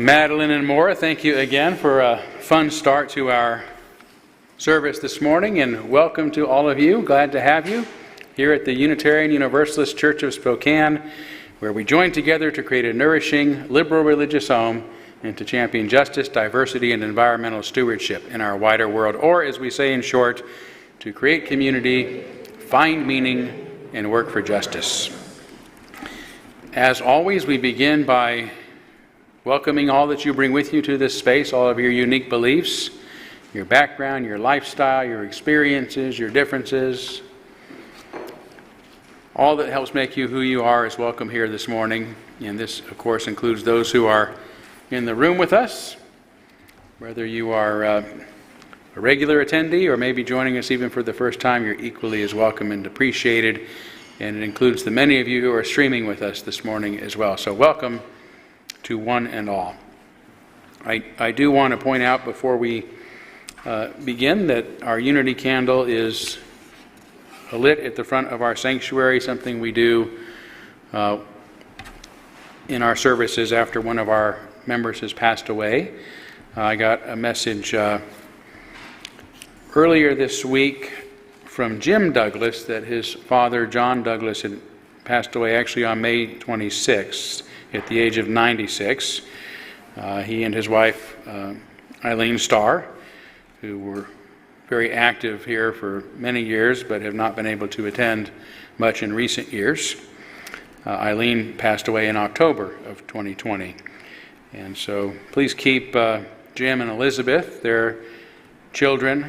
Madeline and Maura, thank you again for a fun start to our service this morning, and welcome to all of you. Glad to have you here at the Unitarian Universalist Church of Spokane, where we join together to create a nourishing, liberal religious home and to champion justice, diversity, and environmental stewardship in our wider world, or as we say in short, to create community, find meaning, and work for justice. As always, we begin by welcoming all that you bring with you to this space, all of your unique beliefs, your background, your lifestyle, your experiences, your differences. All that helps make you who you are is welcome here this morning. And this, of course, includes those who are in the room with us, whether you are a regular attendee or maybe joining us even for the first time, you're equally as welcome and appreciated. And it includes the many of you who are streaming with us this morning as well. So welcome to one and all. I do want to point out before we begin that our unity candle is lit at the front of our sanctuary, something we do in our services after one of our members has passed away. I got a message earlier this week from Jim Douglas that his father, John Douglas, had passed away actually on May 26th at the age of 96. He and his wife, Eileen Starr, who were very active here for many years but have not been able to attend much in recent years. Eileen passed away in October of 2020. And so please keep Jim and Elizabeth, their children,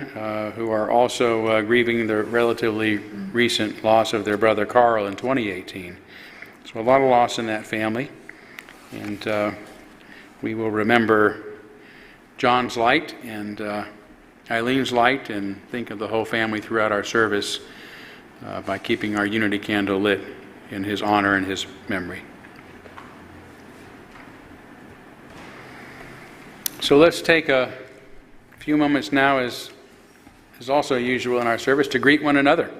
who are also grieving the relatively recent loss of their brother Carl in 2018. So a lot of loss in that family. And we will remember John's light and Eileen's light and think of the whole family throughout our service by keeping our unity candle lit in his honor and his memory. So let's take a few moments now, as is also usual in our service, to greet one another.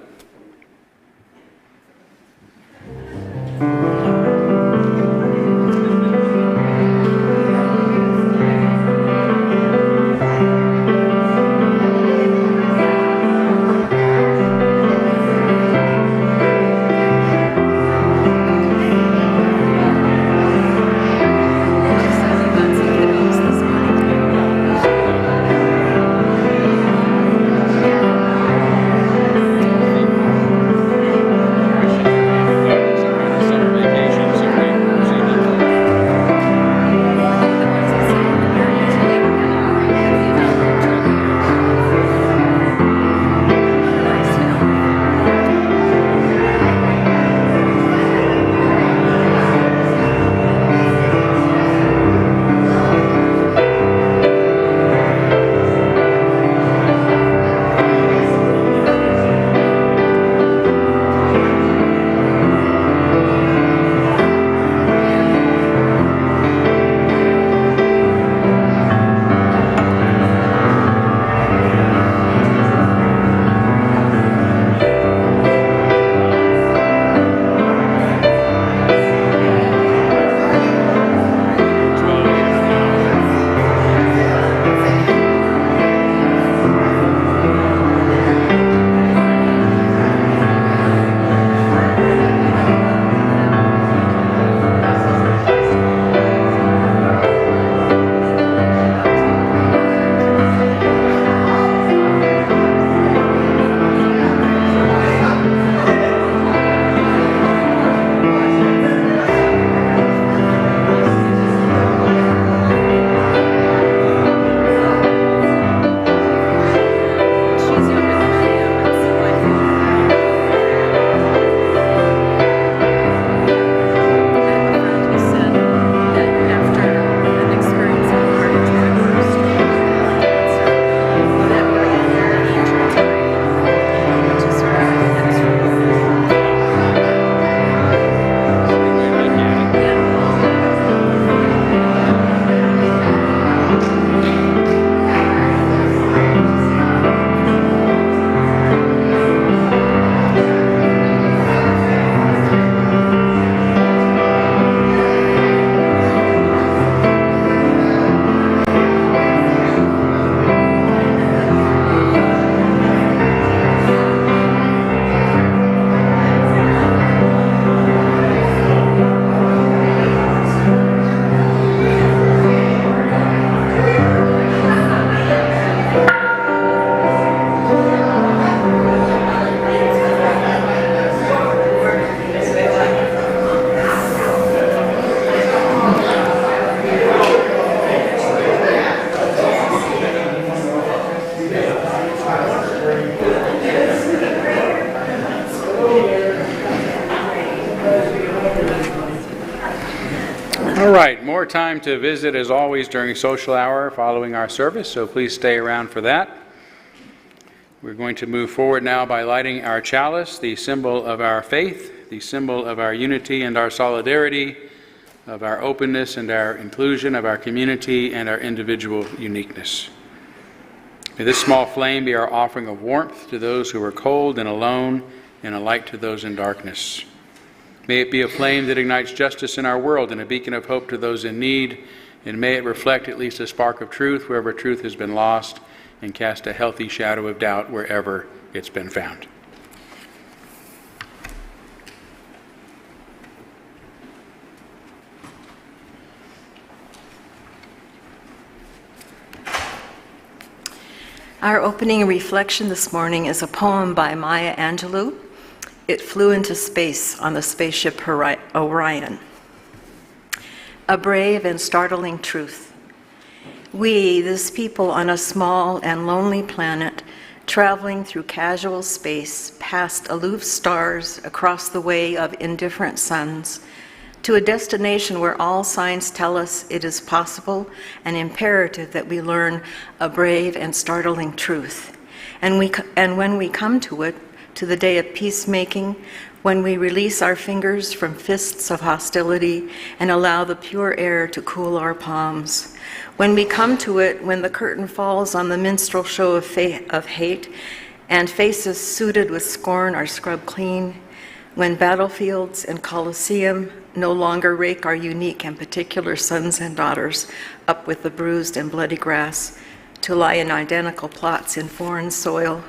more time to visit as always during social hour following our service, so please stay around for that. We're going to move forward now by lighting our chalice, the symbol of our faith, the symbol of our unity and our solidarity, of our openness and our inclusion, of our community and our individual uniqueness. May this small flame be our offering of warmth to those who are cold and alone, and a light to those in darkness. May it be a flame that ignites justice in our world and a beacon of hope to those in need, and may it reflect at least a spark of truth wherever truth has been lost, and cast a healthy shadow of doubt wherever it's been found. Our opening reflection this morning is a poem by Maya Angelou. It flew into space on the spaceship Orion. A brave and startling truth. We, this people on a small and lonely planet, traveling through casual space, past aloof stars, across the way of indifferent suns, to a destination where all signs tell us it is possible and imperative that we learn a brave and startling truth. And when we come to it, to the day of peacemaking, when we release our fingers from fists of hostility and allow the pure air to cool our palms, when we come to it, when the curtain falls on the minstrel show of hate and faces suited with scorn are scrubbed clean, when battlefields and Colosseum no longer rake our unique and particular sons and daughters up with the bruised and bloody grass to lie in identical plots in foreign soil,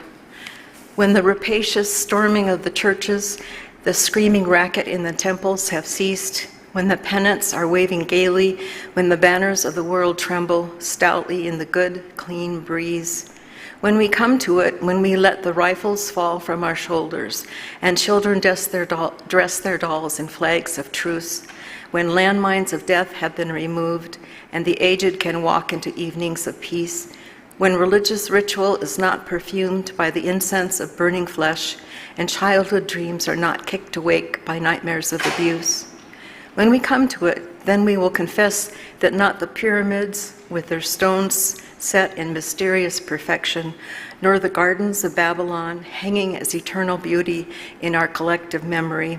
when the rapacious storming of the churches, the screaming racket in the temples have ceased, when the pennants are waving gaily, when the banners of the world tremble stoutly in the good, clean breeze, when we come to it, when we let the rifles fall from our shoulders and children dress their dolls in flags of truce, when landmines of death have been removed and the aged can walk into evenings of peace, when religious ritual is not perfumed by the incense of burning flesh and childhood dreams are not kicked awake by nightmares of abuse. When we come to it, then we will confess that not the pyramids with their stones set in mysterious perfection, nor the gardens of Babylon hanging as eternal beauty in our collective memory,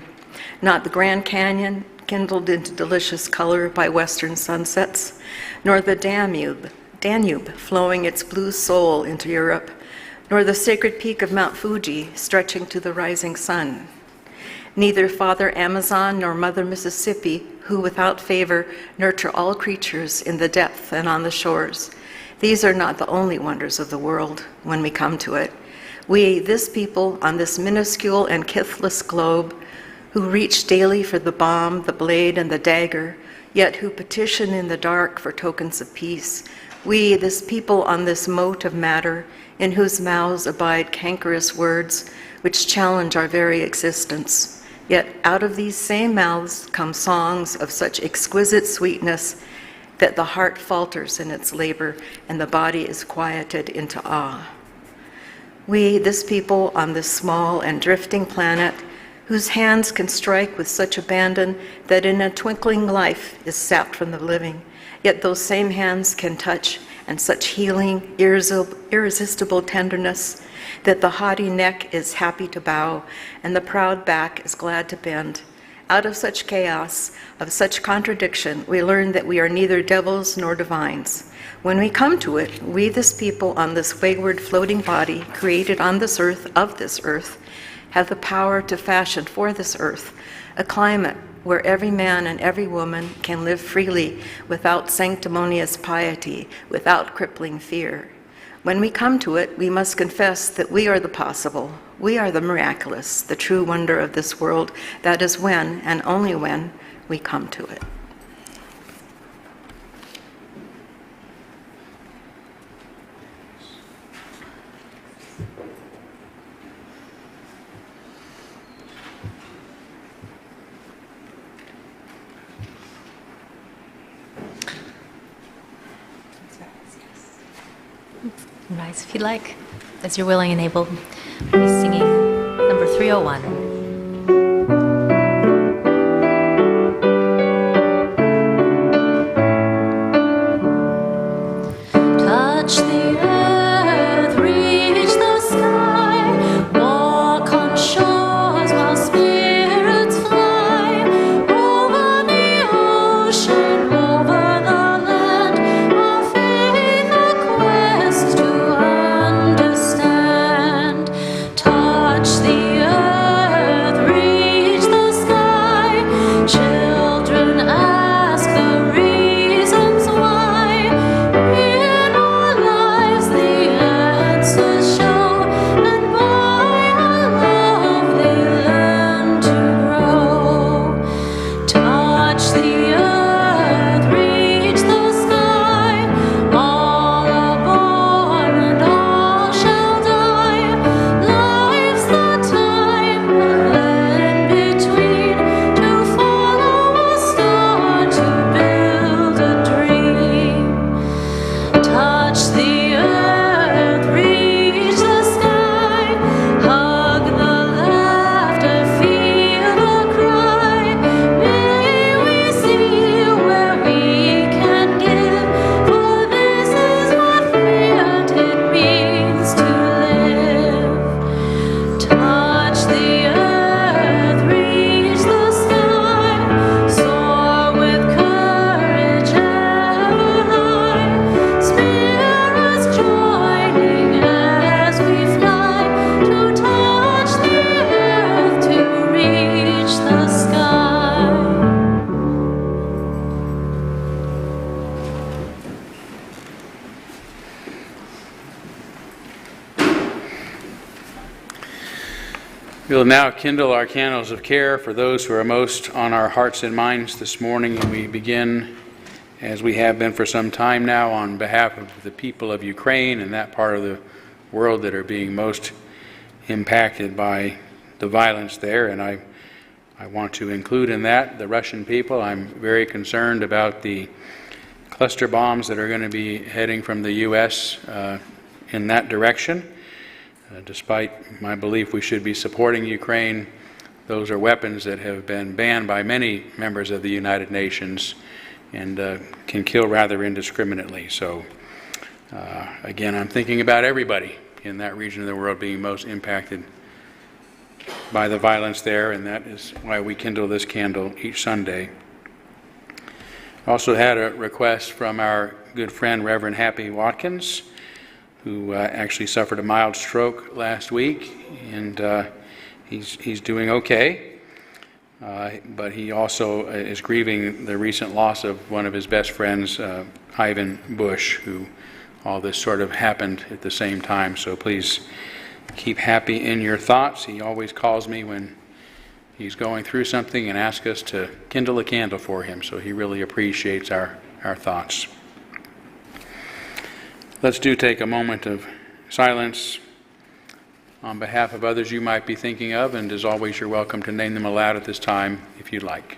not the Grand Canyon kindled into delicious color by western sunsets, nor the Danube flowing its blue soul into Europe, nor the sacred peak of Mount Fuji stretching to the rising sun. Neither Father Amazon nor Mother Mississippi, who without favor nurture all creatures in the depth and on the shores. These are not the only wonders of the world when we come to it. We, this people on this minuscule and kithless globe, who reach daily for the bomb, the blade, and the dagger, yet who petition in the dark for tokens of peace. We, this people on this mote of matter, in whose mouths abide cankerous words, which challenge our very existence. Yet out of these same mouths come songs of such exquisite sweetness that the heart falters in its labor and the body is quieted into awe. We, this people on this small and drifting planet, whose hands can strike with such abandon that in a twinkling life is sapped from the living, yet those same hands can touch and such healing, irresistible tenderness that the haughty neck is happy to bow and the proud back is glad to bend. Out of such chaos, of such contradiction, we learn that we are neither devils nor divines. When we come to it, we, this people on this wayward floating body created on this earth, of this earth, have the power to fashion for this earth a climate where every man and every woman can live freely without sanctimonious piety, without crippling fear. When we come to it, we must confess that we are the possible, we are the miraculous, the true wonder of this world. That is when, and only when, we come to it. Rise if you'd like, as you're willing and able. We'll be singing number 301. We'll now kindle our candles of care for those who are most on our hearts and minds this morning, and we begin, as we have been for some time now, on behalf of the people of Ukraine and that part of the world that are being most impacted by the violence there. And I want to include in that the Russian people. I'm very concerned about the cluster bombs that are going to be heading from the U.S. In that direction. Despite my belief we should be supporting Ukraine, those are weapons that have been banned by many members of the United Nations and can kill rather indiscriminately. So again, I'm thinking about everybody in that region of the world being most impacted by the violence there, and that is why we kindle this candle each Sunday. I also had a request from our good friend Reverend Happy Watkins, who actually suffered a mild stroke last week, and he's doing okay. But he also is grieving the recent loss of one of his best friends, Ivan Bush, who all this sort of happened at the same time. So please keep Happy in your thoughts. He always calls me when he's going through something and asks us to kindle a candle for him. So he really appreciates our thoughts. Let's take a moment of silence on behalf of others you might be thinking of, and as always, you're welcome to name them aloud at this time if you'd like.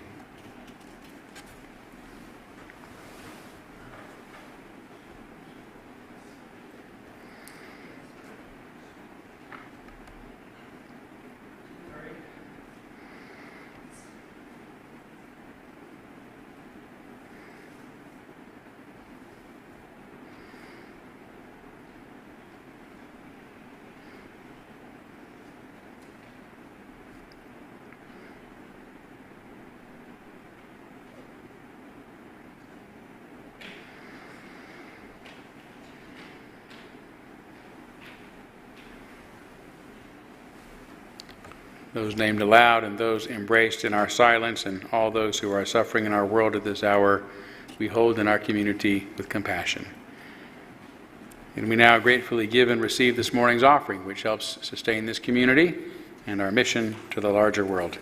Those named aloud and those embraced in our silence, and all those who are suffering in our world at this hour, we hold in our community with compassion. And we now gratefully give and receive this morning's offering, which helps sustain this community and our mission to the larger world.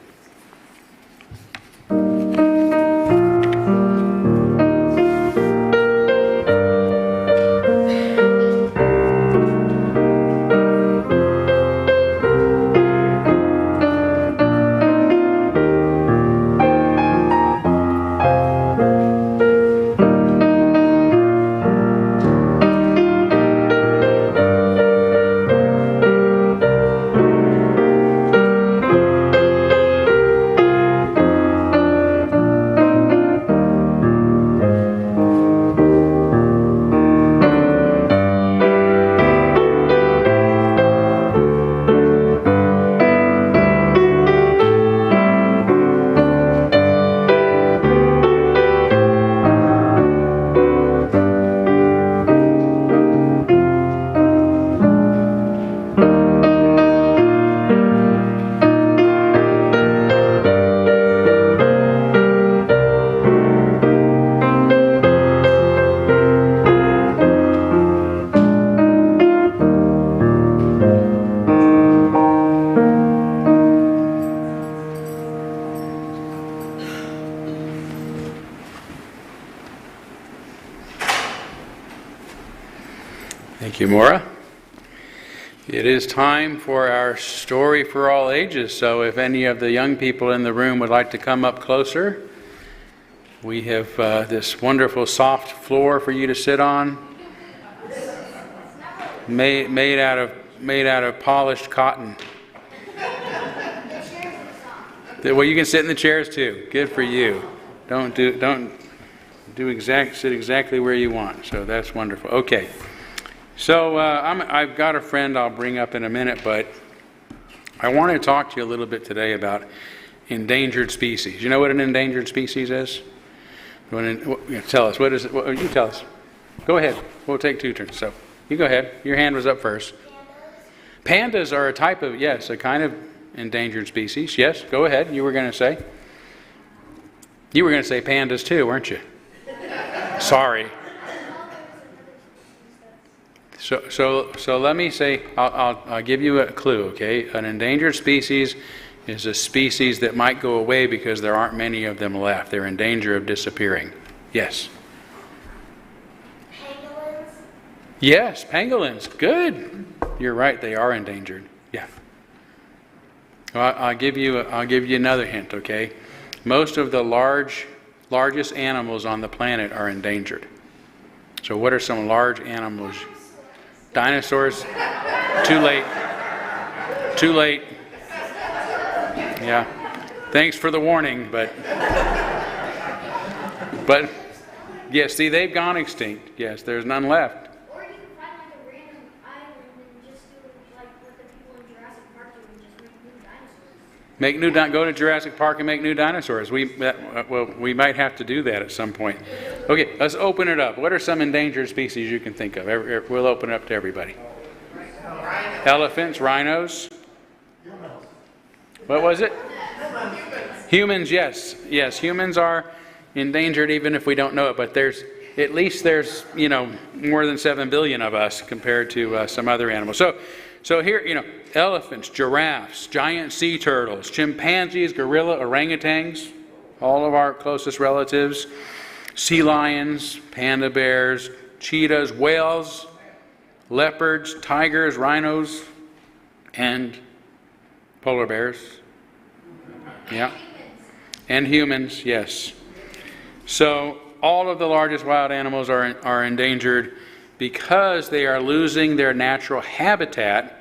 Thank you, Maura. It is time for our story for all ages, so if any of the young people in the room would like to come up closer, we have this wonderful soft floor for you to sit on, made out of polished cotton. Well, you can sit in the chairs too. Good for you. Sit exactly where you want. So that's wonderful. Okay. So I've got a friend I'll bring up in a minute, but I want to talk to you a little bit today about endangered species. You know what an endangered species is? Tell us. What is it? You tell us. Go ahead. We'll take two turns. So you go ahead. Your hand was up first. Pandas are a type of, yes, a kind of endangered species. Yes, go ahead. You were going to say? You were going to say pandas too, weren't you? Sorry. So let me say, I'll give you a clue, okay? An endangered species is a species that might go away because there aren't many of them left. They're in danger of disappearing. Yes? Pangolins? Yes, pangolins. Good. You're right, they are endangered. Yeah. Well, I'll give you another hint, okay? Most of the largest animals on the planet are endangered. So what are some large animals? Dinosaurs? Too late. Too late. Yeah. Thanks for the warning, but yeah, see, they've gone extinct. Yes, there's none left. Or you can find like a random island and just do like what the people in Jurassic Park do and just make new dinosaurs. Go to Jurassic Park and make new dinosaurs. We might have to do that at some point. Okay, let's open it up. What are some endangered species you can think of? We'll open it up to everybody. Elephants, rhinos. What was it? Humans, yes. Yes, humans are endangered even if we don't know it, but there's more than 7 billion of us compared to some other animals. So here, elephants, giraffes, giant sea turtles, chimpanzees, gorilla, orangutans, all of our closest relatives, sea lions, panda bears, cheetahs, whales, leopards, tigers, rhinos, and polar bears. Yeah. And humans, yes. So all of the largest wild animals are endangered because they are losing their natural habitat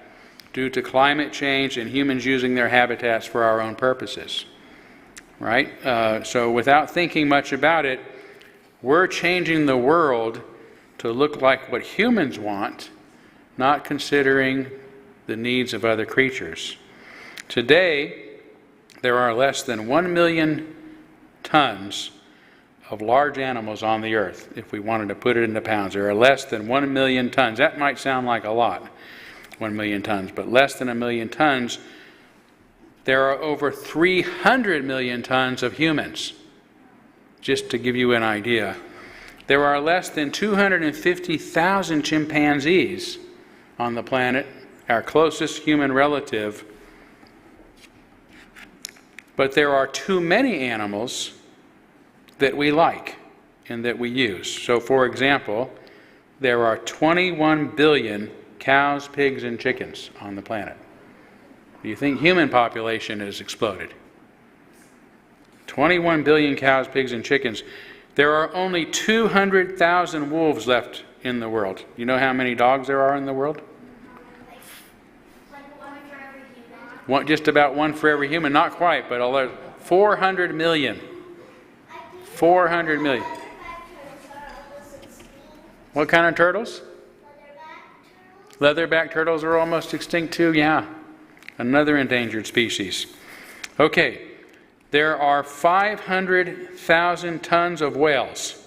due to climate change and humans using their habitats for our own purposes. Right? So without thinking much about it, we're changing the world to look like what humans want, not considering the needs of other creatures. Today, there are less than 1 million tons of large animals on the earth. If we wanted to put it into pounds, there are less than 1 million tons. That might sound like a lot, 1 million tons, but less than 1 million tons. There are over 300 million tons of humans. Just to give you an idea, there are less than 250,000 chimpanzees on the planet, our closest human relative. But there are too many animals that we like and that we use. So, for example, there are 21 billion cows, pigs, and chickens on the planet. Do you think human population has exploded? 21 billion cows, pigs, and chickens. There are only 200,000 wolves left in the world. You know how many dogs there are in the world? Like one for every human. Just about one for every human. Not quite, but 400 million. 400 million. What kind of turtles? Leatherback turtles are almost extinct too, yeah. Another endangered species. Okay, there are 500,000 tons of whales.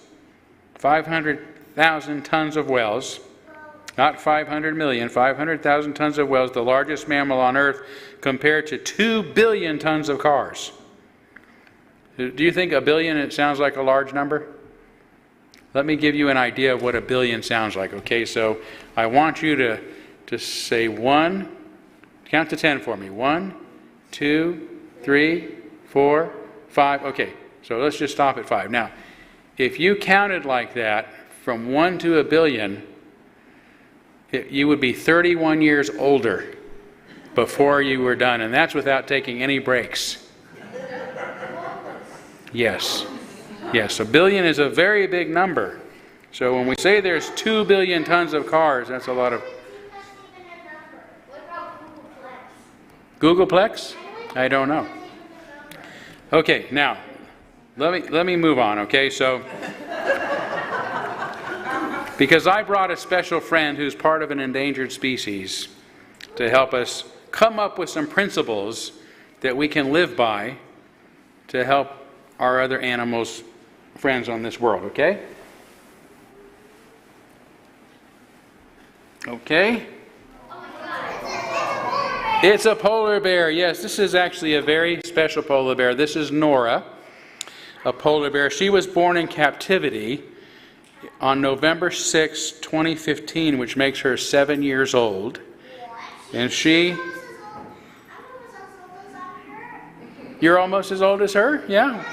500,000 tons of whales. Not 500 million, 500,000 tons of whales, the largest mammal on Earth, compared to 2 billion tons of cars. Do you think a billion, it sounds like a large number? Let me give you an idea of what a billion sounds like. Okay, so I want you to say count to 10 for me. 1, 2, 3, 4, 5. Okay, so let's just stop at 5. Now, if you counted like that from 1 to a billion, you would be 31 years older before you were done, and that's without taking any breaks. Yes. Yes, a billion is a very big number. So when we say there's 2 billion tons of cars, that's a lot of... What about Googleplex? Googleplex? I don't know. Okay, now, let me move on, okay? So, because I brought a special friend who's part of an endangered species to help us come up with some principles that we can live by to help our other animals, friends on this world, okay? Okay? It's a polar bear. Yes, this is actually a very special polar bear. This is Nora, a polar bear. She was born in captivity on November 6, 2015, which makes her 7 years old. And she... You're almost as old as her? Yeah.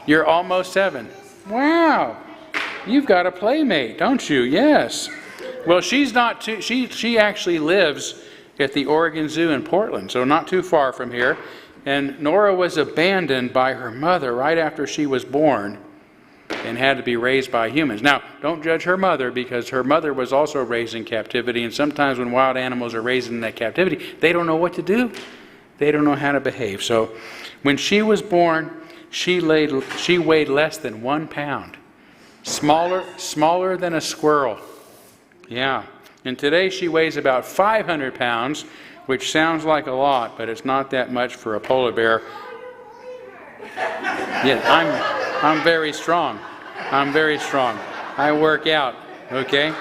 You're almost 7. Wow. You've got a playmate, don't you? Yes. Well, she's not too... She actually lives at the Oregon Zoo in Portland, so not too far from here. And Nora was abandoned by her mother right after she was born and had to be raised by humans. Now, don't judge her mother, because her mother was also raised in captivity, and sometimes when wild animals are raised in that captivity, they don't know what to do. They don't know how to behave. So when she was born, she weighed less than 1 pound. Smaller than a squirrel. Yeah. And today she weighs about 500 pounds, which sounds like a lot, but it's not that much for a polar bear. Yeah, I'm very strong. I'm very strong. I work out, okay?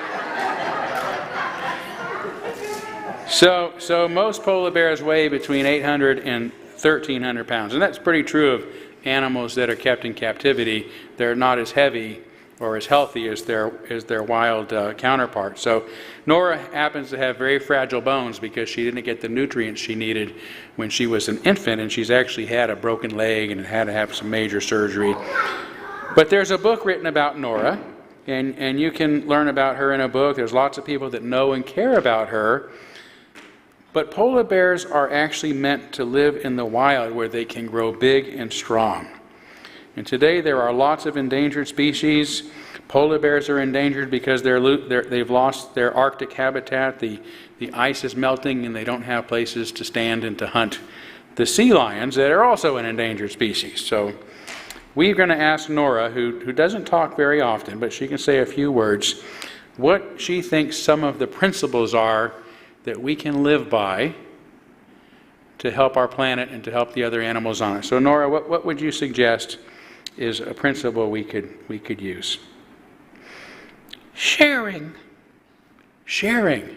So most polar bears weigh between 800 and 1,300 pounds, and that's pretty true of animals that are kept in captivity. They're not as heavy or as healthy as their wild counterparts. So Nora happens to have very fragile bones because she didn't get the nutrients she needed when she was an infant, and she's actually had a broken leg and had to have some major surgery. But there's a book written about Nora, and you can learn about her in a book. There's lots of people that know and care about her. But polar bears are actually meant to live in the wild where they can grow big and strong. And today there are lots of endangered species. Polar bears are endangered because they've lost their Arctic habitat. The ice is melting and they don't have places to stand and to hunt the sea lions that are also an endangered species. So we're going to ask Nora, who doesn't talk very often, but she can say a few words, what she thinks some of the principles are that we can live by to help our planet and to help the other animals on it. So Nora, what would you suggest is a principle we could use? Sharing. Sharing.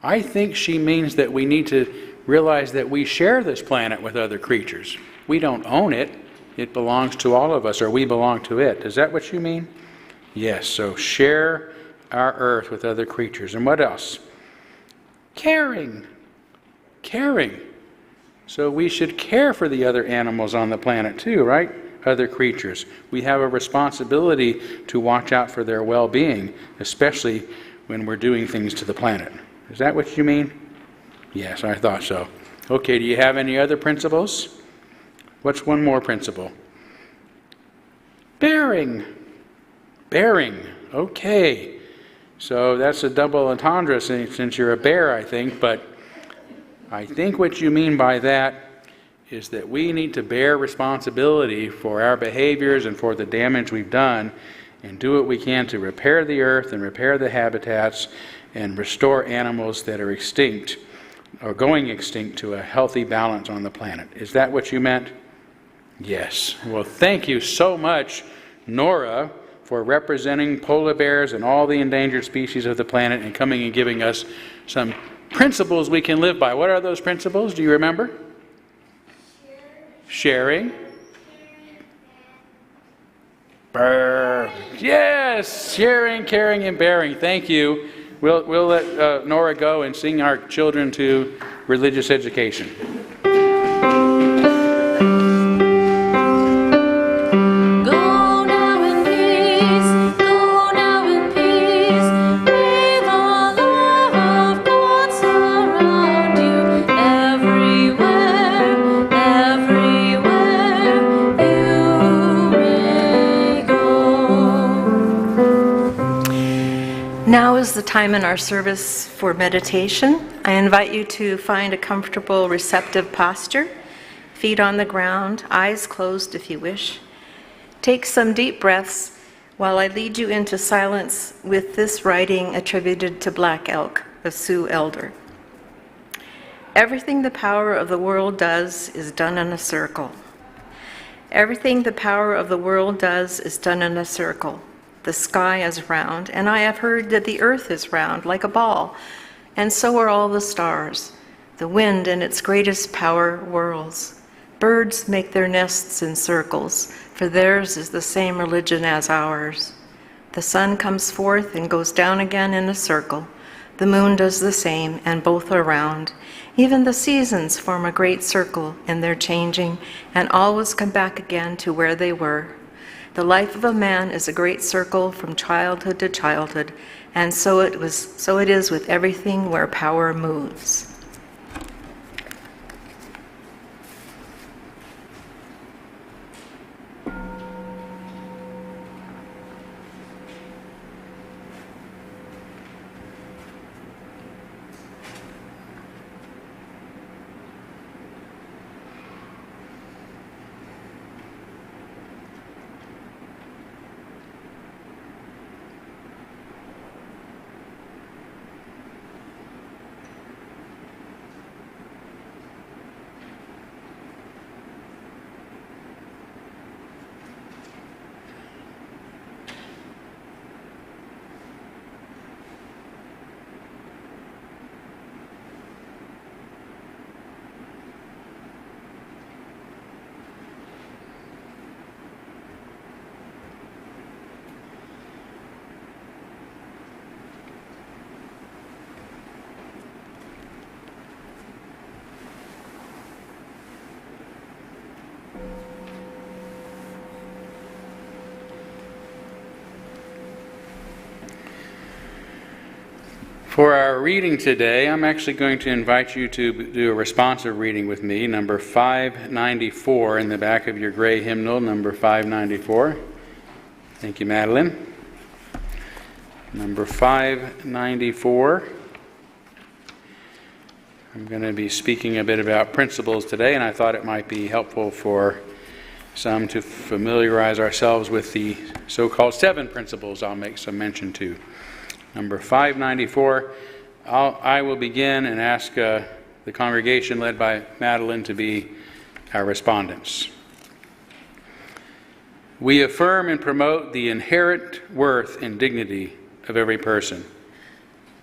I think she means that we need to realize that we share this planet with other creatures. We don't own it. It belongs to all of us, or we belong to it. Is that what you mean? Yes, so share our earth with other creatures. And what else? Caring. Caring. So we should care for the other animals on the planet too, right? Other creatures. We have a responsibility to watch out for their well-being, especially when we're doing things to the planet. Is that what you mean? Yes, I thought so. Okay, do you have any other principles? What's one more principle? Bearing. Bearing. Okay. So that's a double entendre since you're a bear, I think, but I think what you mean by that is that we need to bear responsibility for our behaviors and for the damage we've done, and do what we can to repair the earth and repair the habitats and restore animals that are extinct or going extinct to a healthy balance on the planet. Is that what you meant? Yes. Well, thank you so much, Nora, for representing polar bears and all the endangered species of the planet and coming and giving us some principles we can live by. What are those principles? Do you remember? Sharing. Yes, sharing, caring, and bearing. Thank you. We'll let Nora go and sing our children to religious education. Now is the time in our service for meditation. I invite you to find a comfortable, receptive posture, feet on the ground, eyes closed if you wish. Take some deep breaths while I lead you into silence with this writing attributed to Black Elk, a Sioux elder. Everything the power of the world does is done in a circle. Everything the power of the world does is done in a circle. The sky is round, and I have heard that the earth is round like a ball, and so are all the stars. The wind in its greatest power whirls. Birds make their nests in circles, for theirs is the same religion as ours. The sun comes forth and goes down again in a circle. The moon does the same, and both are round. Even the seasons form a great circle in their changing, and always come back again to where they were. The life of a man is a great circle from childhood to childhood, and so it is with everything where power moves. For our reading today, I'm actually going to invite you to do a responsive reading with me, number 594 in the back of your gray hymnal, number 594. Thank you, Madeline. Number 594. I'm going to be speaking a bit about principles today, and I thought it might be helpful for some to familiarize ourselves with the so-called 7 principles I'll make some mention to. Number 594, I will begin and ask the congregation led by Madeline to be our respondents. We affirm and promote the inherent worth and dignity of every person.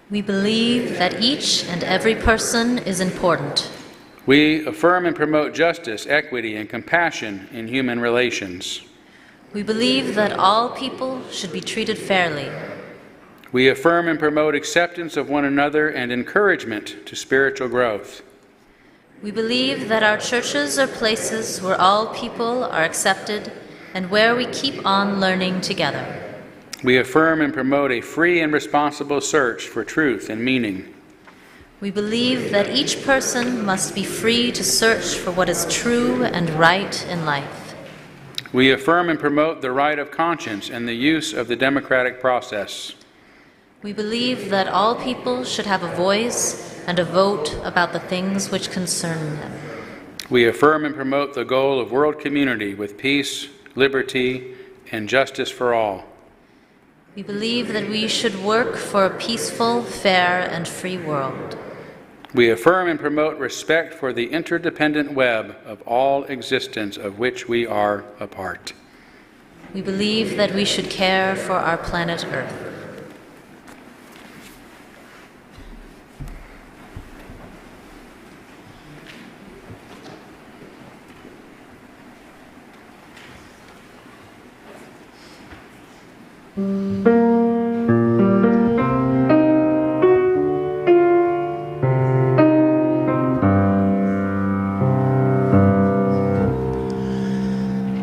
We believe that each and every person is important. We affirm and promote justice, equity, and compassion in human relations. We believe that all people should be treated fairly. We affirm and promote acceptance of one another and encouragement to spiritual growth. We believe that our churches are places where all people are accepted and where we keep on learning together. We affirm and promote a free and responsible search for truth and meaning. We believe that each person must be free to search for what is true and right in life. We affirm and promote the right of conscience and the use of the democratic process. We believe that all people should have a voice and a vote about the things which concern them. We affirm and promote the goal of world community with peace, liberty, and justice for all. We believe that we should work for a peaceful, fair, and free world. We affirm and promote respect for the interdependent web of all existence of which we are a part. We believe that we should care for our planet Earth.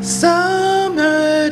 Summertime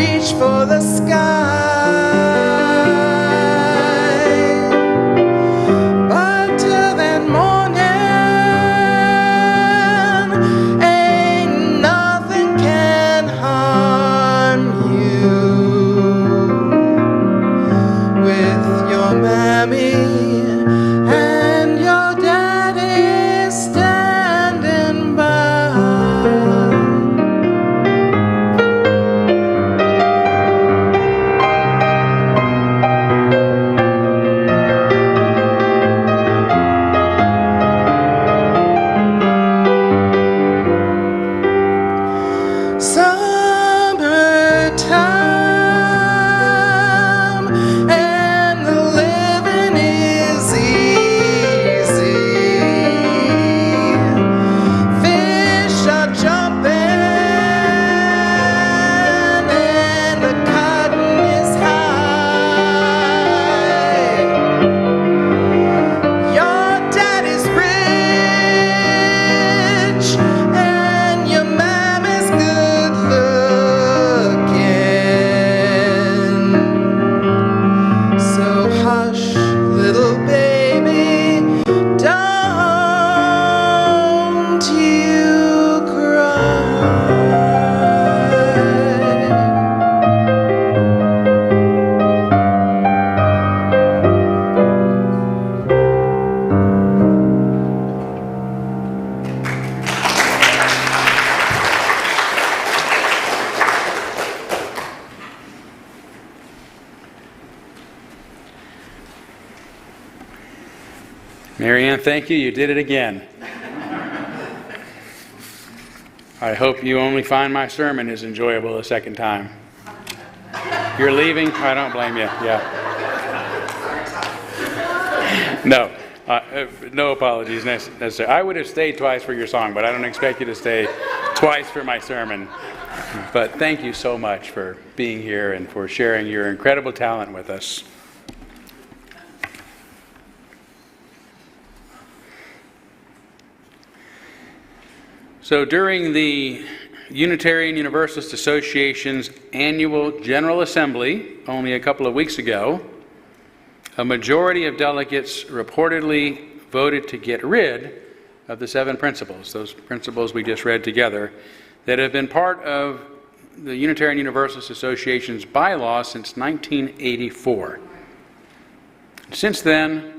reach for the sky. But till that morning, ain't nothing can harm you with your mammy and your daddy standing by. Summertime and the living is easy. Fish are jumping and the cotton is high. Your daddy's rich and your mammy's good looking. So hush, little baby, don't you cry. Marianne, thank you. You did it again. I hope you only find my sermon as enjoyable a second time. You're leaving? I don't blame you. Yeah. No. No apologies necessary. I would have stayed twice for your song, but I don't expect you to stay twice for my sermon. But thank you so much for being here and for sharing your incredible talent with us. So during the Unitarian Universalist Association's annual General Assembly, only a couple of weeks ago, a majority of delegates reportedly voted to get rid of the 7 principles, those principles we just read together, that have been part of the Unitarian Universalist Association's bylaws since 1984. Since then,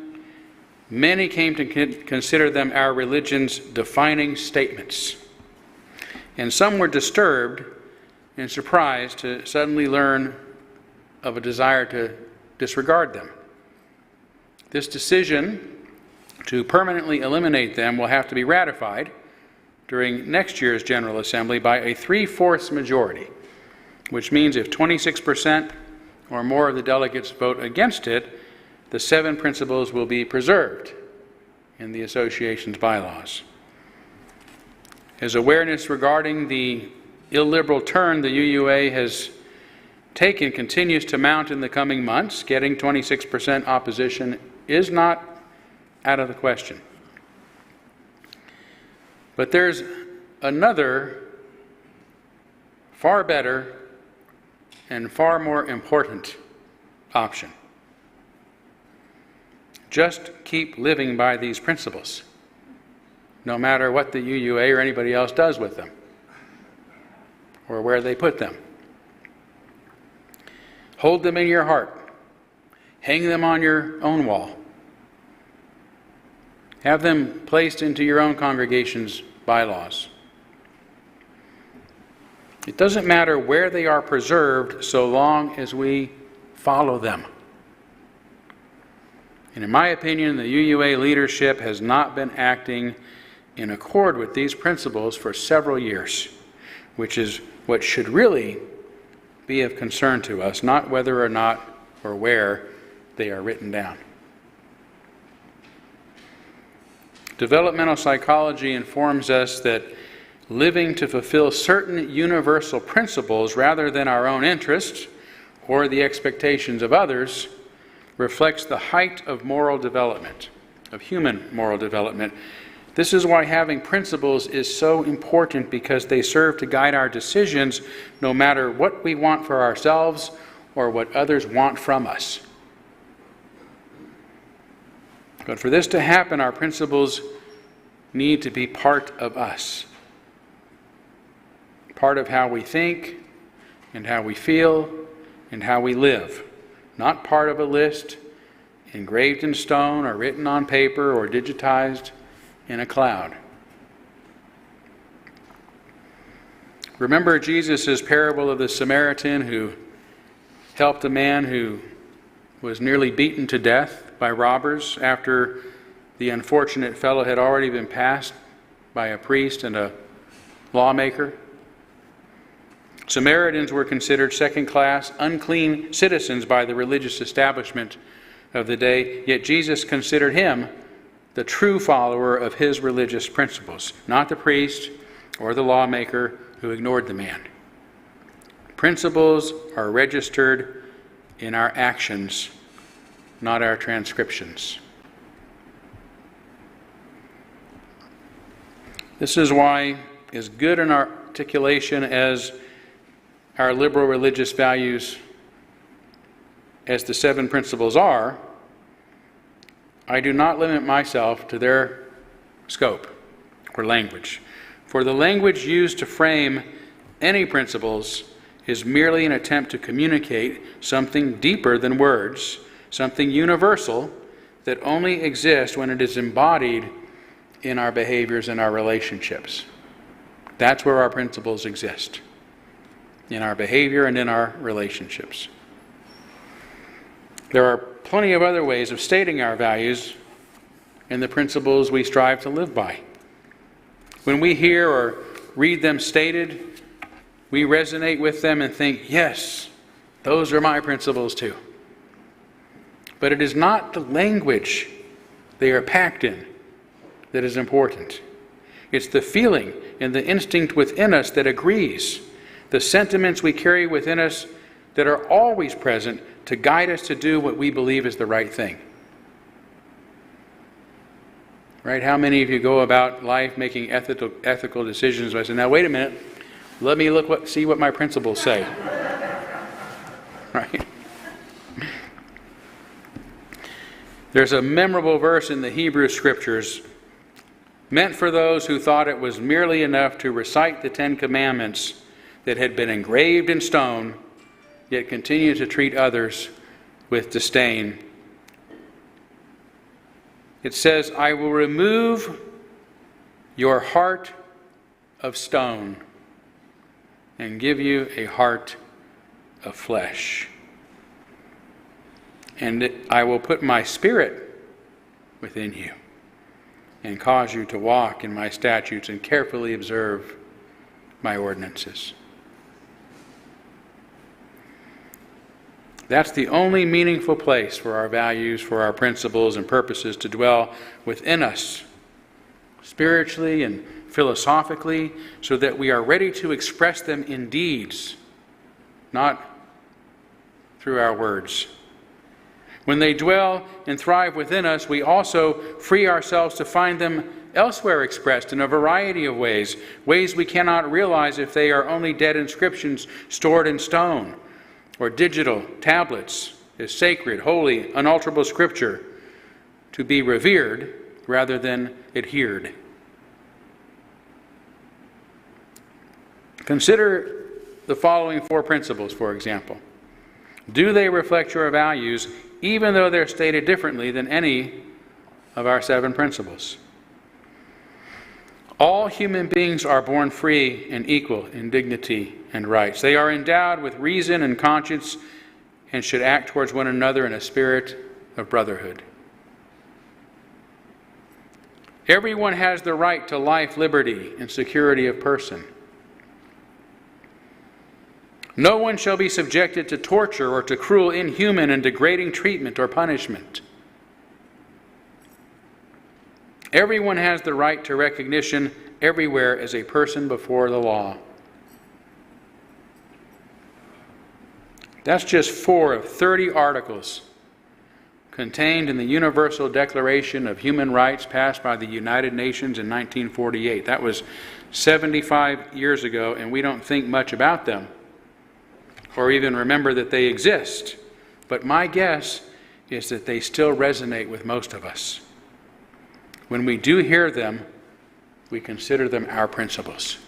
many came to consider them our religion's defining statements. And some were disturbed and surprised to suddenly learn of a desire to disregard them. This decision to permanently eliminate them will have to be ratified during next year's General Assembly by a 3/4 majority, which means if 26% or more of the delegates vote against it, the 7 principles will be preserved in the association's bylaws. As awareness regarding the illiberal turn the UUA has taken continues to mount in the coming months, getting 26% opposition is not out of the question. But there's another far better and far more important option. Just keep living by these principles, no matter what the UUA or anybody else does with them, or where they put them. Hold them in your heart. Hang them on your own wall. Have them placed into your own congregation's bylaws. It doesn't matter where they are preserved so long as we follow them. And in my opinion, the UUA leadership has not been acting in accord with these principles for several years, which is what should really be of concern to us, not whether or not or where they are written down. Developmental psychology informs us that living to fulfill certain universal principles rather than our own interests or the expectations of others reflects the height of moral development, of human moral development, This is why having principles is so important, because they serve to guide our decisions no matter what we want for ourselves or what others want from us. But for this to happen, our principles need to be part of us. Part of how we think and how we feel and how we live. Not part of a list engraved in stone or written on paper or digitized in a cloud. Remember Jesus' parable of the Samaritan who helped a man who was nearly beaten to death by robbers after the unfortunate fellow had already been passed by a priest and a lawmaker? Samaritans were considered second-class, unclean citizens by the religious establishment of the day, yet Jesus considered him the true follower of his religious principles, not the priest or the lawmaker who ignored the man. Principles are registered in our actions, not our transcriptions. This is why, as good an articulation as our liberal religious values as the 7 principles are, I do not limit myself to their scope or language. For the language used to frame any principles is merely an attempt to communicate something deeper than words, something universal that only exists when it is embodied in our behaviors and our relationships. That's where our principles exist, in our behavior and in our relationships. There are plenty of other ways of stating our values and the principles we strive to live by. When we hear or read them stated, we resonate with them and think, yes, those are my principles too. But it is not the language they are packed in that is important. It's the feeling and the instinct within us that agrees, the sentiments we carry within us that are always present to guide us to do what we believe is the right thing. Right? How many of you go about life making ethical decisions by saying, now wait a minute, let me see what my principles say. Right? There's a memorable verse in the Hebrew Scriptures meant for those who thought it was merely enough to recite the 10 Commandments that had been engraved in stone, yet continue to treat others with disdain. It says, I will remove your heart of stone and give you a heart of flesh. And I will put my spirit within you and cause you to walk in my statutes and carefully observe my ordinances. That's the only meaningful place for our values, for our principles and purposes to dwell within us, spiritually and philosophically, so that we are ready to express them in deeds, not through our words. When they dwell and thrive within us, we also free ourselves to find them elsewhere expressed in a variety of ways, ways we cannot realize if they are only dead inscriptions stored in stone, or digital tablets as sacred, holy, unalterable Scripture to be revered rather than adhered. Consider the following 4 principles, for example. Do they reflect your values, even though they're stated differently than any of our 7 principles? All human beings are born free and equal in dignity and rights. They are endowed with reason and conscience and should act towards one another in a spirit of brotherhood. Everyone has the right to life, liberty, and security of person. No one shall be subjected to torture or to cruel, inhuman, and degrading treatment or punishment. Everyone has the right to recognition everywhere as a person before the law. That's just 4 of 30 articles contained in the Universal Declaration of Human Rights passed by the United Nations in 1948. That was 75 years ago, and we don't think much about them or even remember that they exist. But my guess is that they still resonate with most of us. When we do hear them, we consider them our principles.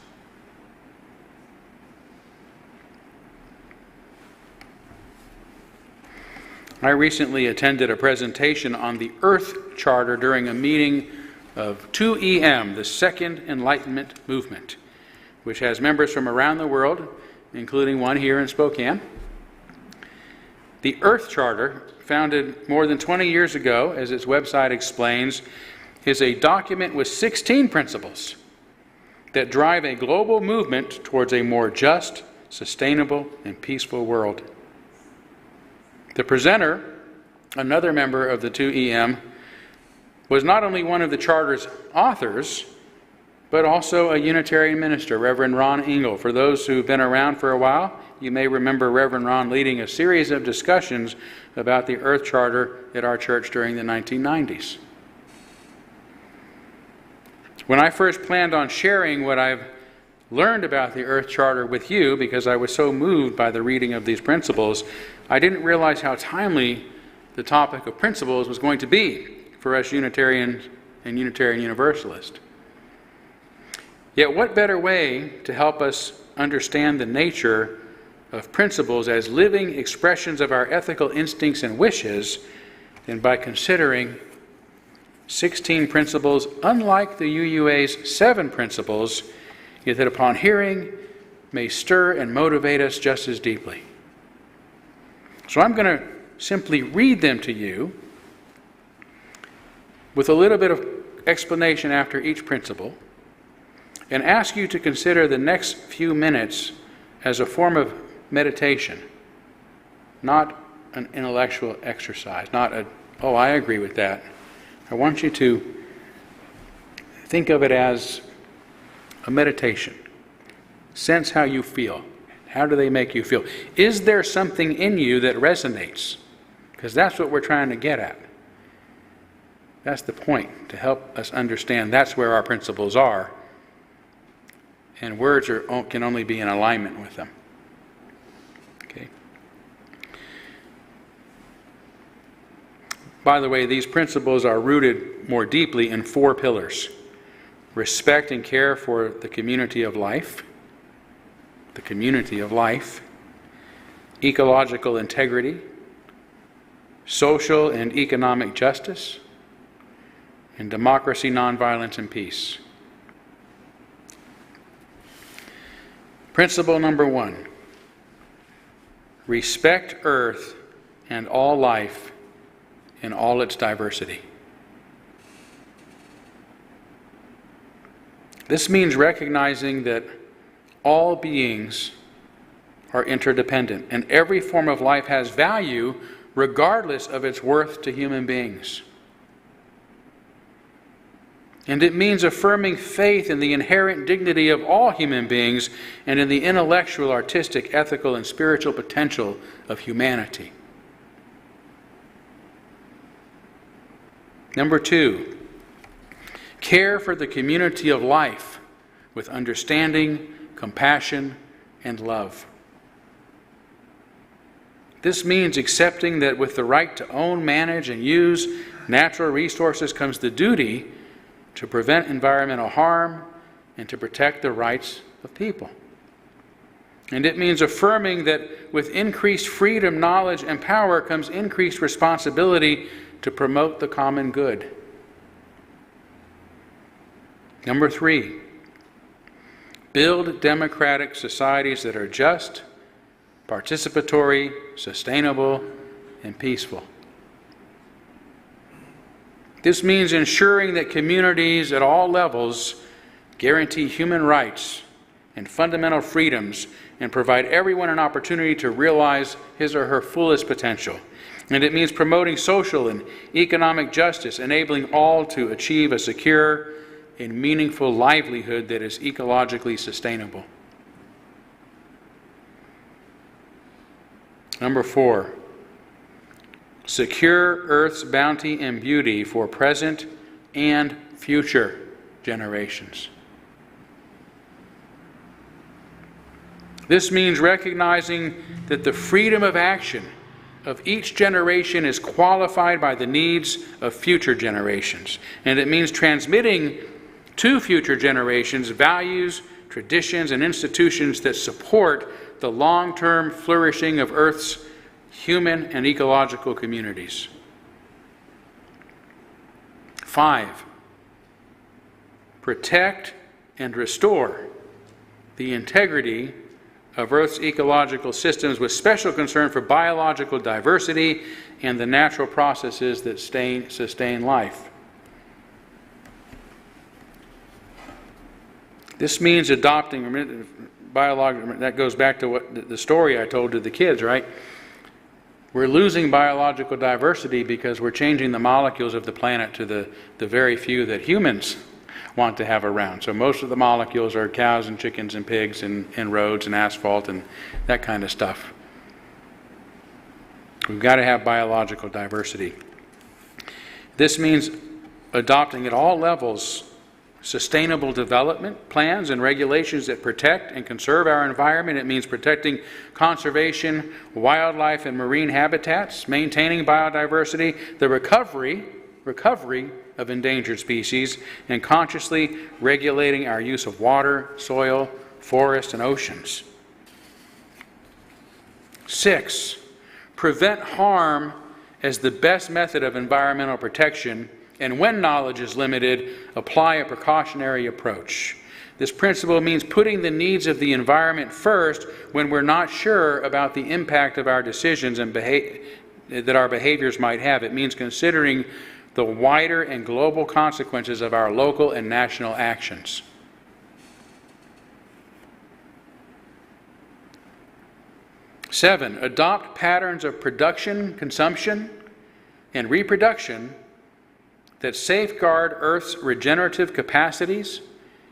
I recently attended a presentation on the Earth Charter during a meeting of 2EM, the Second Enlightenment Movement, which has members from around the world, including one here in Spokane. The Earth Charter, founded more than 20 years ago, as its website explains, is a document with 16 principles that drive a global movement towards a more just, sustainable, and peaceful world. The presenter, another member of the 2EM, was not only one of the Charter's authors, but also a Unitarian minister, Reverend Ron Engel. For those who've been around for a while, you may remember Reverend Ron leading a series of discussions about the Earth Charter at our church during the 1990s. When I first planned on sharing what I've learned about the Earth Charter with you, because I was so moved by the reading of these principles, I didn't realize how timely the topic of principles was going to be for us Unitarians and Unitarian Universalists. Yet what better way to help us understand the nature of principles as living expressions of our ethical instincts and wishes than by considering 16 principles, unlike the UUA's 7 principles, yet that upon hearing may stir and motivate us just as deeply. So I'm going to simply read them to you with a little bit of explanation after each principle, and ask you to consider the next few minutes as a form of meditation, not an intellectual exercise, not a, oh, I agree with that. I want you to think of it as a meditation. Sense how you feel. How do they make you feel? Is there something in you that resonates? Because that's what we're trying to get at. That's the point, to help us understand that's where our principles are. And words can only be in alignment with them. Okay. By the way, these principles are rooted more deeply in 4 pillars: respect and care for the community of life, ecological integrity, social and economic justice, and democracy, nonviolence, and peace. Principle number 1, respect Earth and all life in all its diversity. This means recognizing that all beings are interdependent, and every form of life has value regardless of its worth to human beings. And it means affirming faith in the inherent dignity of all human beings and in the intellectual, artistic, ethical, and spiritual potential of humanity. Number 2, care for the community of life with understanding, compassion, and love. This means accepting that with the right to own, manage, and use natural resources comes the duty to prevent environmental harm and to protect the rights of people. And it means affirming that with increased freedom, knowledge, and power comes increased responsibility to promote the common good. Number 3, build democratic societies that are just, participatory, sustainable, and peaceful. This means ensuring that communities at all levels guarantee human rights and fundamental freedoms and provide everyone an opportunity to realize his or her fullest potential. And it means promoting social and economic justice, enabling all to achieve a secure and meaningful livelihood that is ecologically sustainable. Number 4, secure Earth's bounty and beauty for present and future generations. This means recognizing that the freedom of action of each generation is qualified by the needs of future generations. And it means transmitting to future generations values, traditions, and institutions that support the long-term flourishing of Earth's human and ecological communities. 5, protect and restore the integrity of Earth's ecological systems with special concern for biological diversity and the natural processes that sustain life. This means adopting that goes back to what the story I told to the kids, right? We're losing biological diversity because we're changing the molecules of the planet to the very few that humans want to have around. So most of the molecules are cows and chickens and pigs and roads and asphalt and that kind of stuff. We've got to have biological diversity. This means adopting at all levels sustainable development plans and regulations that protect and conserve our environment. It means protecting conservation, wildlife, and marine habitats, maintaining biodiversity, the recovery of endangered species, and consciously regulating our use of water, soil, forests, and oceans. 6, prevent harm as the best method of environmental protection, and when knowledge is limited, apply a precautionary approach. This principle means putting the needs of the environment first when we're not sure about the impact of our decisions and that our behaviors might have. It means considering the wider and global consequences of our local and national actions. 7, adopt patterns of production, consumption, and reproduction that safeguard Earth's regenerative capacities,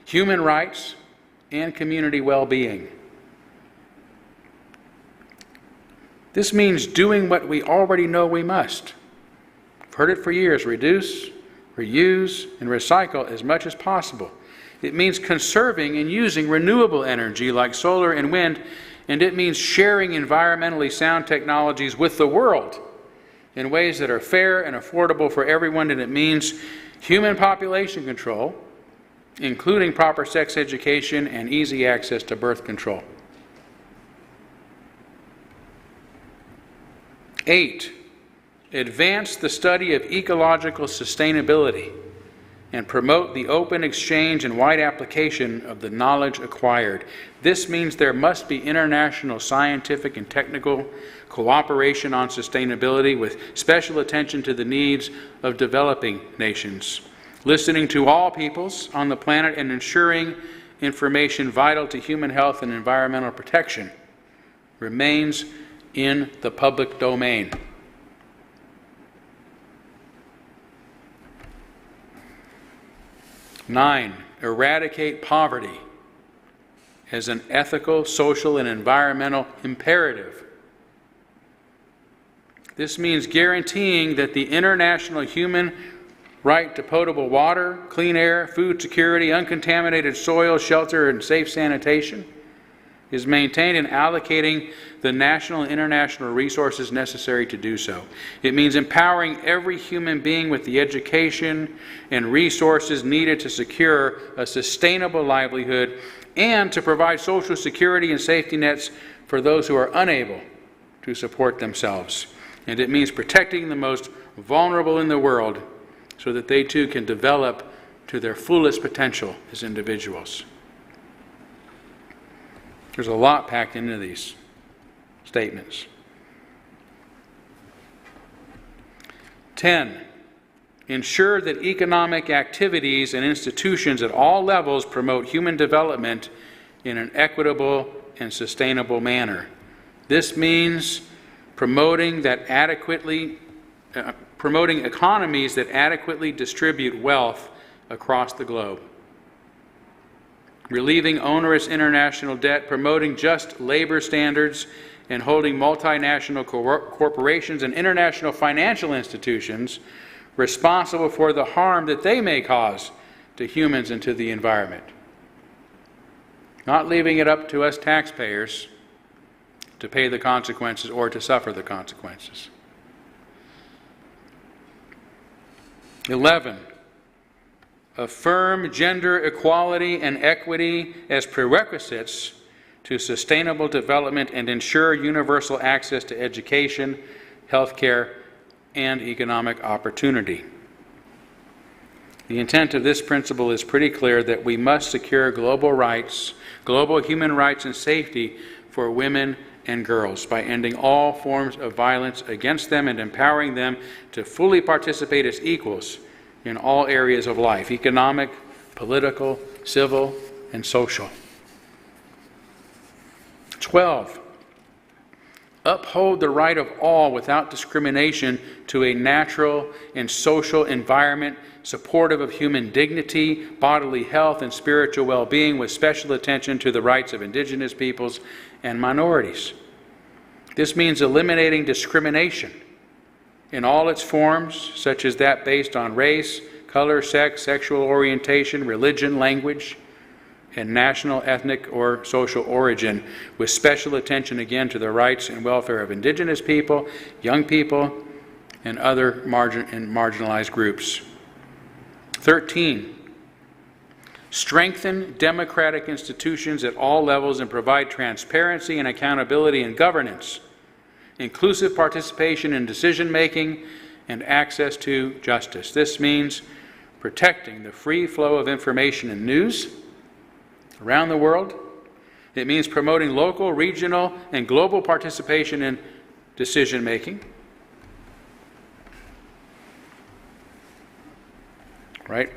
human rights, and community well-being. This means doing what we already know we must. I've heard it for years: reduce, reuse, and recycle as much as possible. It means conserving and using renewable energy like solar and wind, and it means sharing environmentally sound technologies with the world in ways that are fair and affordable for everyone, and it means human population control, including proper sex education and easy access to birth control. 8, advance the study of ecological sustainability and promote the open exchange and wide application of the knowledge acquired. This means there must be international scientific and technical cooperation on sustainability with special attention to the needs of developing nations, listening to all peoples on the planet and ensuring information vital to human health and environmental protection remains in the public domain. 9, eradicate poverty as an ethical, social, and environmental imperative. This means guaranteeing that the international human right to potable water, clean air, food security, uncontaminated soil, shelter, and safe sanitation is maintained, and allocating the national and international resources necessary to do so. It means empowering every human being with the education and resources needed to secure a sustainable livelihood and to provide social security and safety nets for those who are unable to support themselves. And it means protecting the most vulnerable in the world so that they too can develop to their fullest potential as individuals. There's a lot packed into these statements. 10, ensure that economic activities and institutions at all levels promote human development in an equitable and sustainable manner. This means promoting economies that adequately distribute wealth across the globe, relieving onerous international debt, promoting just labor standards, and holding multinational corporations and international financial institutions responsible for the harm that they may cause to humans and to the environment. Not leaving it up to us taxpayers to pay the consequences or to suffer the consequences. 11. Affirm gender equality and equity as prerequisites to sustainable development and ensure universal access to education, health care, and economic opportunity. The intent of this principle is pretty clear, that we must secure global rights, global human rights and safety for women and girls by ending all forms of violence against them and empowering them to fully participate as equals in all areas of life: economic, political, civil, and social. 12. Uphold the right of all without discrimination to a natural and social environment supportive of human dignity, bodily health, and spiritual well-being, with special attention to the rights of indigenous peoples and minorities. This means eliminating discrimination in all its forms, such as that based on race, color, sex, sexual orientation, religion, language, and national, ethnic, or social origin, with special attention again to the rights and welfare of indigenous people, young people, and other marginalized groups. 13. Strengthen democratic institutions at all levels and provide transparency and accountability in governance, inclusive participation in decision-making, and access to justice. This means protecting the free flow of information and news around the world. It means promoting local, regional, and global participation in decision-making. Right?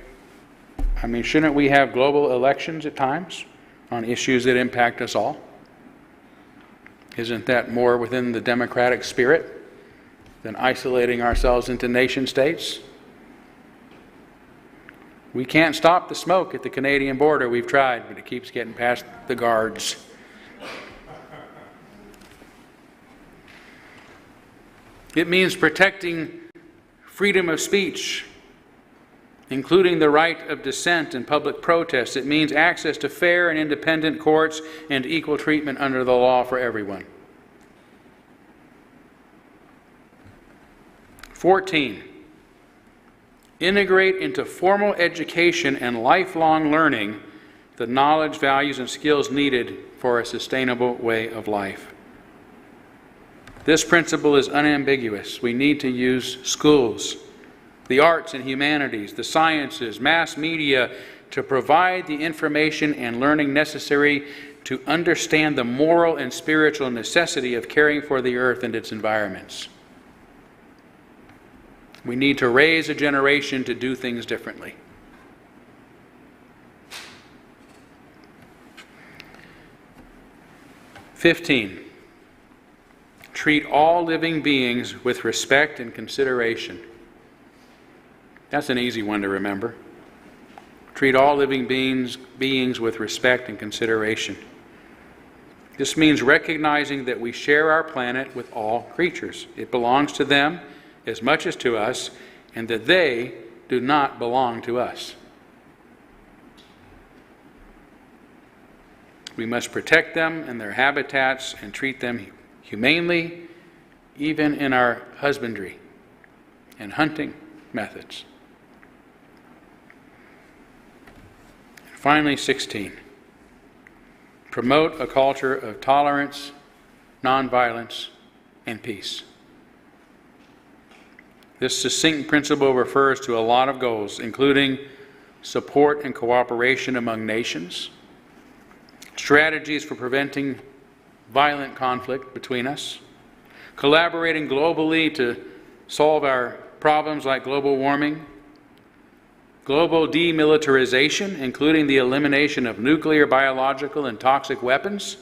I mean, shouldn't we have global elections at times on issues that impact us all? Isn't that more within the democratic spirit than isolating ourselves into nation states? We can't stop the smoke at the Canadian border. We've tried, but it keeps getting past the guards. It means protecting freedom of speech, including the right of dissent and public protest. It means access to fair and independent courts and equal treatment under the law for everyone. 14. Integrate into formal education and lifelong learning the knowledge, values, and skills needed for a sustainable way of life. This principle is unambiguous. We need to use schools, the arts and humanities, the sciences, mass media to provide the information and learning necessary to understand the moral and spiritual necessity of caring for the earth and its environments. We need to raise a generation to do things differently. "15. Treat all living beings with respect and consideration." That's an easy one to remember. Treat all living beings with respect and consideration. This means recognizing that we share our planet with all creatures. It belongs to them as much as to us, and that they do not belong to us. We must protect them and their habitats and treat them humanely, even in our husbandry and hunting methods. Finally, 16. Promote a culture of tolerance, nonviolence, and peace. This succinct principle refers to a lot of goals, including support and cooperation among nations, strategies for preventing violent conflict between us, collaborating globally to solve our problems like global warming, global demilitarization, including the elimination of nuclear, biological, and toxic weapons,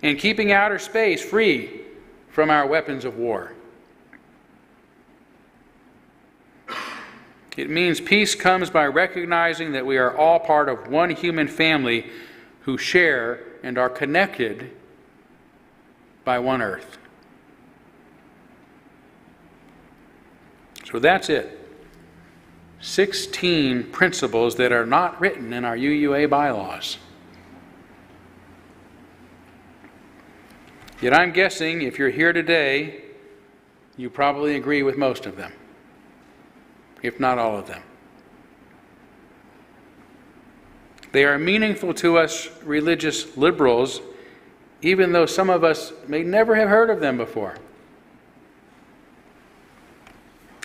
and keeping outer space free from our weapons of war. It means peace comes by recognizing that we are all part of one human family who share and are connected by one earth. So that's it. 16 principles that are not written in our UUA bylaws. Yet I'm guessing if you're here today, you probably agree with most of them, if not all of them. They are meaningful to us religious liberals, even though some of us may never have heard of them before.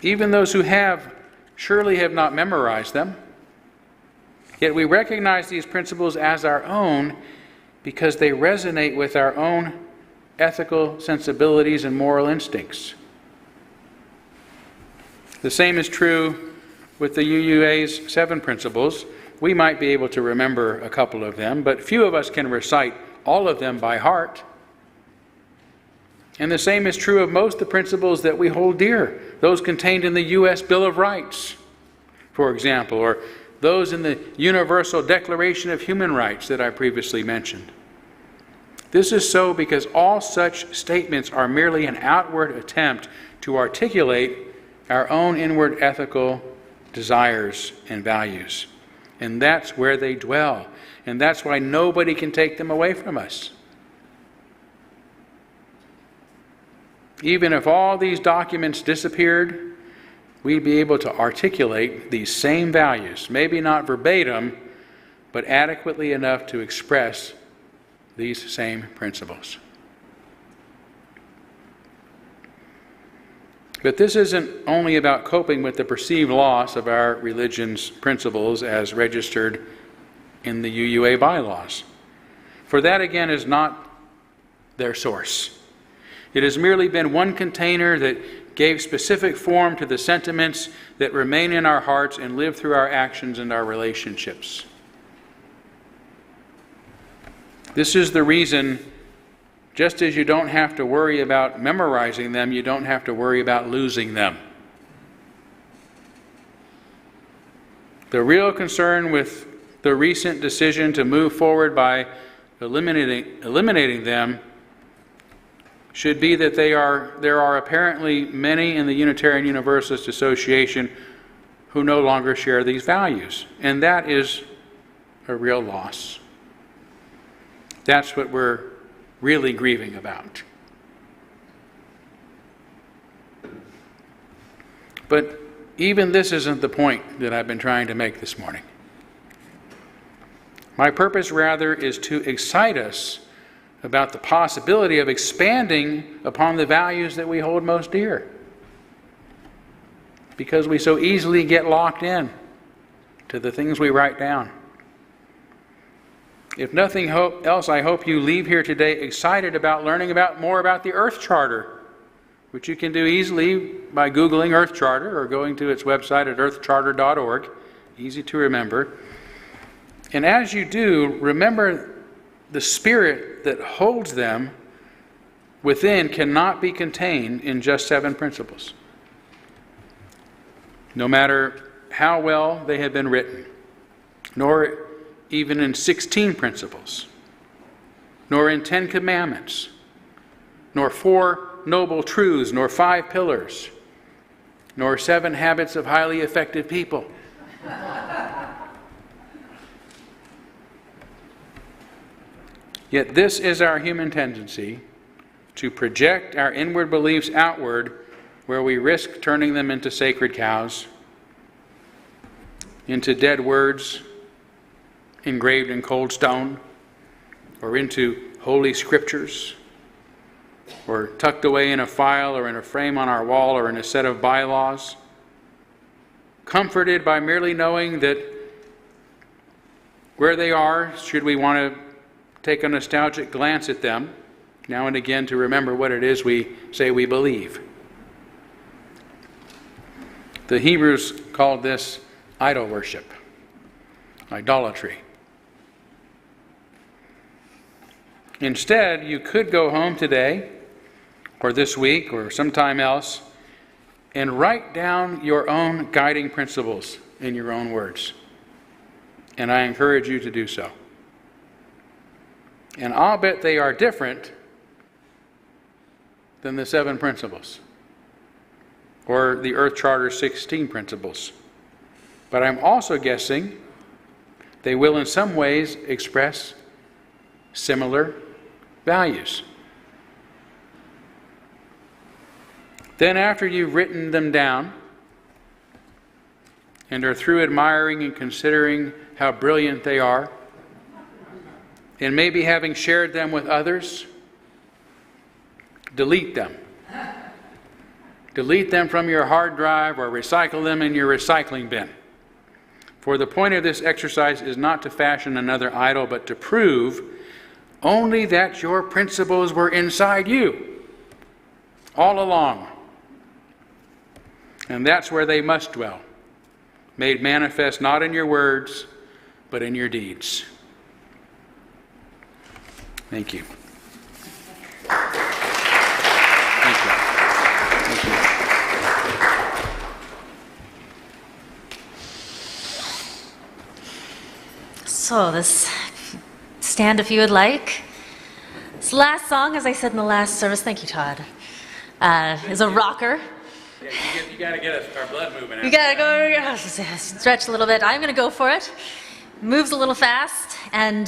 Even those who have surely have not memorized them. Yet we recognize these principles as our own because they resonate with our own ethical sensibilities and moral instincts. The same is true with the UUA's 7 principles. We might be able to remember a couple of them, but few of us can recite all of them by heart. And the same is true of most of the principles that we hold dear, those contained in the U.S. Bill of Rights, for example, or those in the Universal Declaration of Human Rights that I previously mentioned. This is so because all such statements are merely an outward attempt to articulate our own inward ethical desires and values. And that's where they dwell. And that's why nobody can take them away from us. Even if all these documents disappeared, we'd be able to articulate these same values, maybe not verbatim, but adequately enough to express these same principles. But this isn't only about coping with the perceived loss of our religion's principles as registered in the UUA bylaws. For that, again, is not their source. It has merely been one container that gave specific form to the sentiments that remain in our hearts and live through our actions and our relationships. This is the reason, just as you don't have to worry about memorizing them, you don't have to worry about losing them. The real concern with the recent decision to move forward by eliminating them should be that there are apparently many in the Unitarian Universalist Association who no longer share these values. And that is a real loss. That's what we're really grieving about. But even this isn't the point that I've been trying to make this morning. My purpose, rather, is to excite us about the possibility of expanding upon the values that we hold most dear, because we so easily get locked in to the things we write down. If nothing else, I hope you leave here today excited about learning more about the Earth Charter, which you can do easily by Googling Earth Charter or going to its website at earthcharter.org. Easy to remember. And as you do, remember the spirit that holds them within cannot be contained in just 7 principles, no matter how well they have been written, nor even in 16 principles, nor in 10 commandments, nor 4 noble truths, nor 5 pillars, nor 7 habits of highly effective people. Yet this is our human tendency, to project our inward beliefs outward, where we risk turning them into sacred cows, into dead words engraved in cold stone, or into holy scriptures, or tucked away in a file or in a frame on our wall or in a set of bylaws, comforted by merely knowing that where they are, should we want to take a nostalgic glance at them now and again to remember what it is we say we believe. The Hebrews called this idol worship, idolatry. Instead, you could go home today, or this week, or sometime else, and write down your own guiding principles in your own words. And I encourage you to do so. And I'll bet they are different than the 7 principles or the Earth Charter 16 principles. But I'm also guessing they will in some ways express similar values. Then after you've written them down and are through admiring and considering how brilliant they are, and maybe having shared them with others, delete them. Delete them from your hard drive or recycle them in your recycling bin. For the point of this exercise is not to fashion another idol, but to prove only that your principles were inside you all along. And that's where they must dwell, made manifest not in your words, but in your deeds. Thank you. Thank you. Thank you. So stand if you would like. This last song, as I said in the last service, thank you, Todd, is a rocker. Yeah, you got to get our blood moving. You gotta go stretch a little bit. I'm gonna go for it. Moves a little fast, and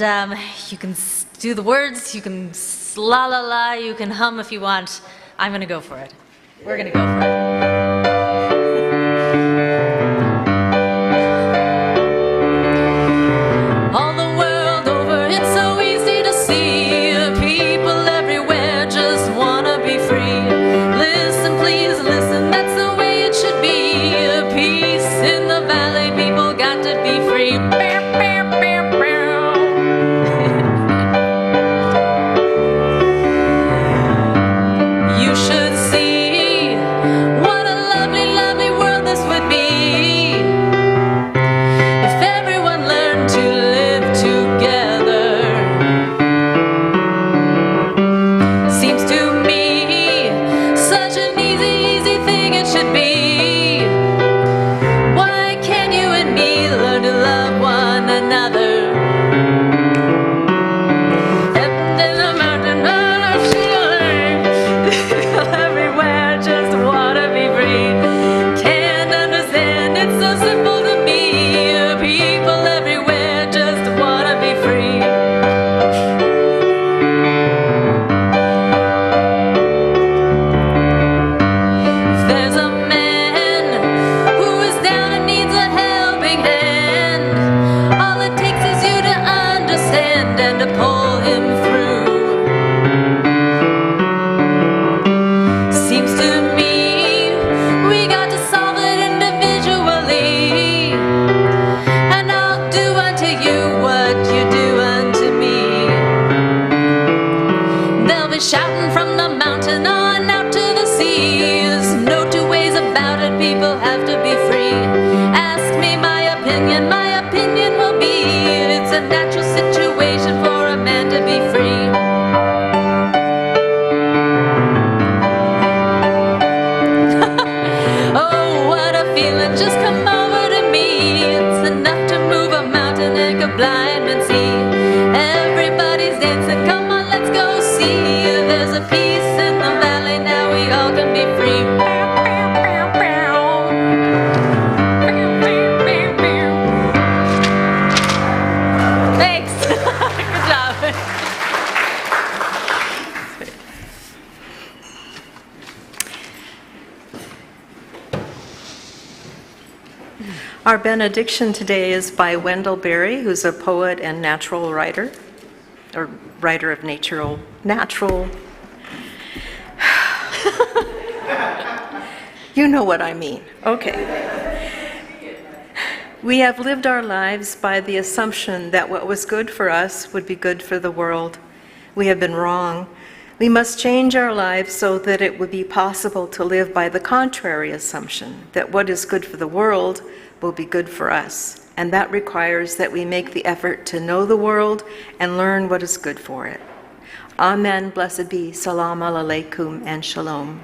you can do the words, you can la la la, you can hum if you want. I'm gonna go for it. We're gonna go for it. All the world over, it's so easy to see. People everywhere just wanna be free. Listen, please listen, that's the way it should be. Peace in the valley, people got to be free. You should see what a lovely, lovely world this would be if everyone learned to live together. Seems to me such an easy, easy thing it should be. Why can't you and me learn to love one another? Up in the mountain, everywhere just wanna be free. Can't understand, it's so simple to me. People everywhere just wanna be free. If there's a man who is down and needs a helping hand, all it takes is you to understand and to pull him through. Seems to me we got to solve it individually, and I'll do unto you what you do unto me. They'll be shouting from the mountain on out to the seas. No two ways about it, people have to be free. Ask me my opinion will be it's a natural situation for a man to be free. Oh, what a feeling just come over to me. It's enough to move a mountain and a blind man see. Everybody's dancing, come on, let's go see. There's a peace in the valley, now we all can be free. Thanks. Good job. Our benediction today is by Wendell Berry, who's a poet and natural writer, or writer of natural. You know what I mean. Okay. We have lived our lives by the assumption that what was good for us would be good for the world. We have been wrong. We must change our lives so that it would be possible to live by the contrary assumption, that what is good for the world will be good for us. And that requires that we make the effort to know the world and learn what is good for it. Amen, blessed be, salam alaikum, and shalom.